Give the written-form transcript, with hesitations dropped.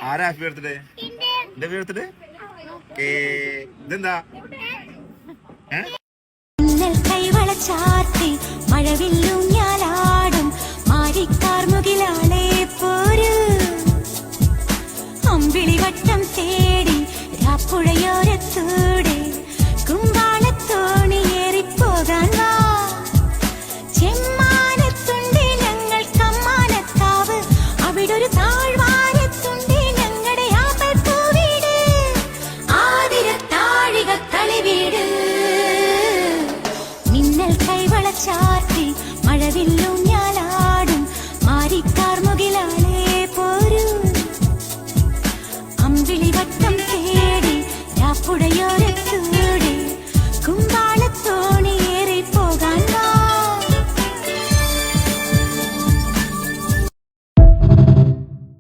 ആരാ happy birthday? എന്റെ birthday ഇതെന്താ? കൈവളച്ചാർത്തി മഴവില്ലും ഞാലാടും മാരിക്കാർ മുകിലാളെ പോര് അമ്പിളി വട്ടം തേടി രാപ്പുഴയോരത്തൂടെ കുമ്പാളത്തോണിയേറിപ്പോകാൻ വാ ചെമ്മാനത്തുണ്ട് ഞങ്ങൾ കമ്മാനത്താവ് അവിടൊരു താഴ്വാരത്തുണ്ട് ഞങ്ങളുടെ ആമ്പൽപ്പൂവീട് ആതിരത്താഴിക കളിവീട് മിന്നൽ കൈവളച്ചാർത്തി മഴവില്ലും